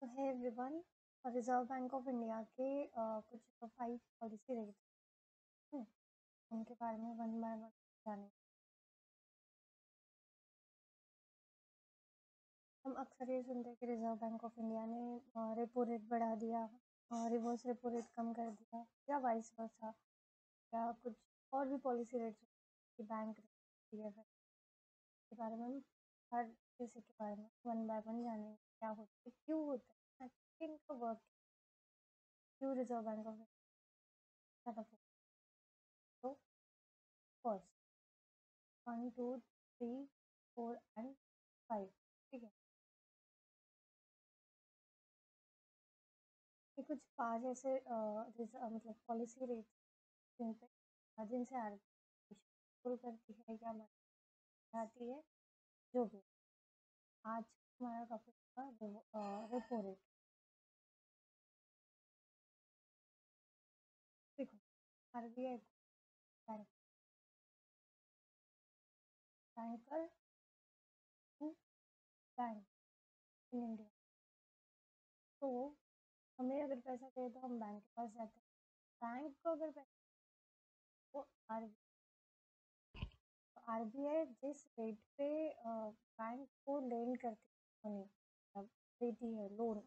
है everyone. Reserve bank of India के कुछ 5 पॉलिसी रेट हैं, उनके बारे में वन बाय वन जानेंगे। हम अक्सर ये सुनते हैं कि रिजर्व बैंक ऑफ इंडिया ने रेपो रेट बढ़ा दिया, रिवर्स रेपो रेट कम कर दिया, या वाइस वर्सा, या कुछ और भी पॉलिसी रेट्स कि बैंक के बारे में हम हर किसी के बारे में वन बाय वन जानेंगे। क्या होता है, क्यों होता है, इनका वर्क, क्यों रिजर्व बैंक ऑफ इंडिया। तो फर्स्ट 1 2 3 4 एंड 5, ठीक है। ये कुछ 5 ऐसे मतलब पॉलिसी रेट जिन पे जिनसे आरबीआई शुरू करती है या बढ़ाती है, जो भी। आज हमारा टॉपिक था रेपो रेट। देखो, RBI banker to bank in India. तो हमें अगर पैसा चाहिए तो हम बैंक के पास जाते हैं। बैंक को अगर पैसा, तो आरबीआई जिस रेट पे बैंक को लेंड करती है, मनी मतलब देती है, लोन,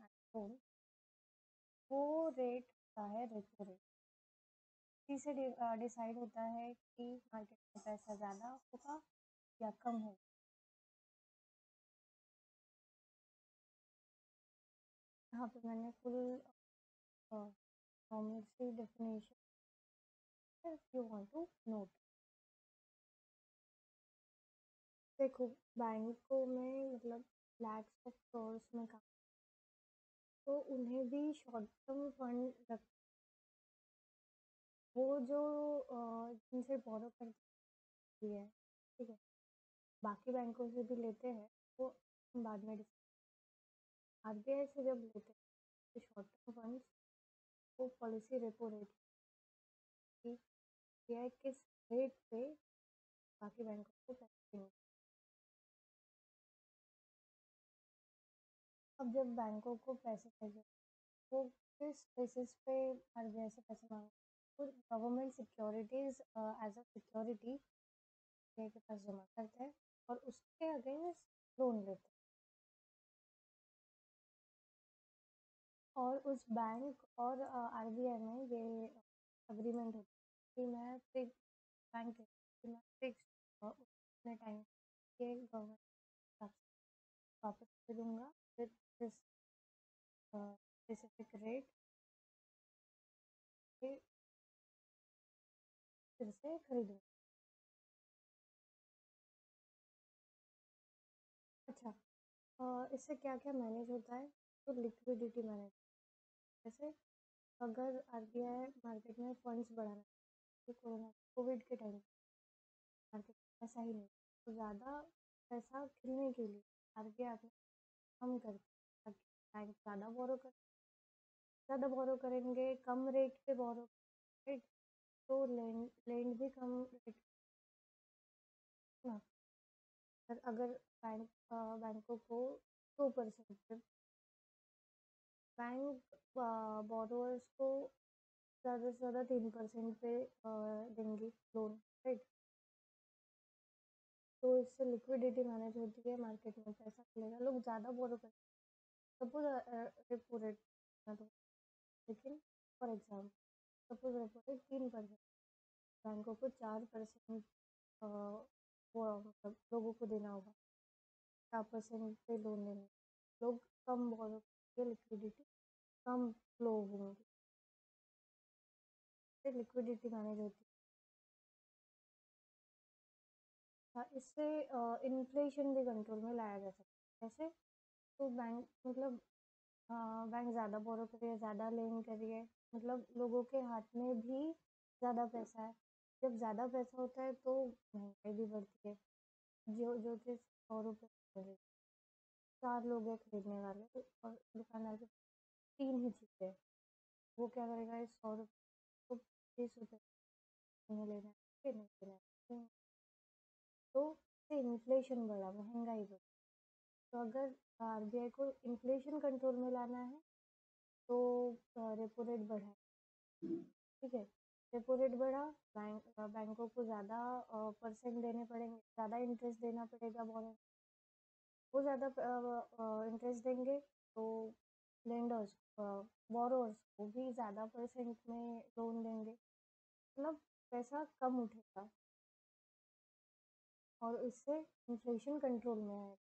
वो रेट होता है रेपो रेट। इसी से डिसाइड होता है कि मार्केट में पैसा ज़्यादा होगा या कम होगा। यहाँ पे मैंने फुल फॉर्मूले से definition, if you want to note. देखो, बैंकों में मतलब लैक्स ऑफ करोर्स में काम, तो उन्हें भी शॉर्ट टर्म फंड रख, वो जो जिनसे बोरो करती है, ठीक है, बाकी बैंकों से भी लेते हैं, वो बाद में आरबीआई से जब लेते हैं तो शॉर्ट टर्म फंड्स वो पॉलिसी रेपो रेट की आरबीआई किस रेट पे बाकी बैंकों को पैसे देंगे। अब जब बैंकों को पैसे चाहिए, वो किस बेसिस पे आरबीआई से पैसे मांगते हैं, तो government securities as a security के पास जमा करते हैं और उसके अगेंस्ट लोन लेते हैं। और उस बैंक और आरबीआई में ये अग्रीमेंट होता है कि मैं फिक्स बैंक के कि मैं फिक्स उतने टाइम के गवर्नमेंट वापस दे दूंगा विद दिस स्पेसिफिक रेट के फिर से खरीदूंगा। अच्छा, इससे क्या क्या मैनेज होता है, तो लिक्विडिटी मैनेज। जैसे अगर आरबीआई मार्केट में फंड्स बढ़ाना, तो कोविड के टाइम मार्केट में ऐसा ही नहीं, तो ज़्यादा पैसा खिलने के लिए आरबीआई अपने कम करती है, ताकि बैंक ज़्यादा बोरो करेंगे, कम रेट पे बोरो, राइट, तो लैंड भी कम रेट ना। पर अगर बैंकों को 2% बैंक बोरोअर्स को ज़्यादा से ज़्यादा 3% पे देंगी लोन, राइट। तो इससे लिक्विडिटी मैनेज होती है, मार्केट में पैसा मिलेगा, लोग ज़्यादा बोरो करेंगे। सपोज रेपो रेट, लेकिन for example suppose repo rate 3%, बैंकों को 4% वो मतलब लोगों को देना होगा, 4% पे लोन लेने, लोग कम बोरो करेंगे, लिक्विडिटी कम फ्लो होंगी, इससे लिक्विडिटी मैनेज होती है। इससे इन्फ्लेशन भी कंट्रोल में लाया जा सकता है। जैसे तो बैंक मतलब बैंक ज़्यादा बोरो करिए, ज़्यादा लेन करिए, मतलब लोगों के हाथ में भी ज़्यादा पैसा है। जब ज़्यादा पैसा होता है तो महंगाई भी बढ़ती है। जो जो चीज़ 100 रुपये में मिले, 4 लोग हैं खरीदने वाले, और दुकानदार के 3 ही चीज़ें, वो क्या करेगा, इस 100 रुपये को 30 रुपये में लेना है कि नहीं लेना है। तो इससे इन्फ्लेशन बढ़ा, महंगाई बढ़ी। तो अगर आरबीआई को इन्फ्लेशन कंट्रोल में लाना है तो रेपो रेट बढ़ाए, ठीक है। रेपो रेट बढ़ा, बैंकों को ज़्यादा परसेंट देने पड़ेंगे, ज़्यादा इंटरेस्ट देना पड़ेगा बोरो, वो ज़्यादा इंटरेस्ट देंगे तो लेंडर्स बोरोअर्स को भी ज़्यादा परसेंट में लोन देंगे, मतलब पैसा कम उठेगा और इससे इन्फ्लेशन कंट्रोल में आएगा।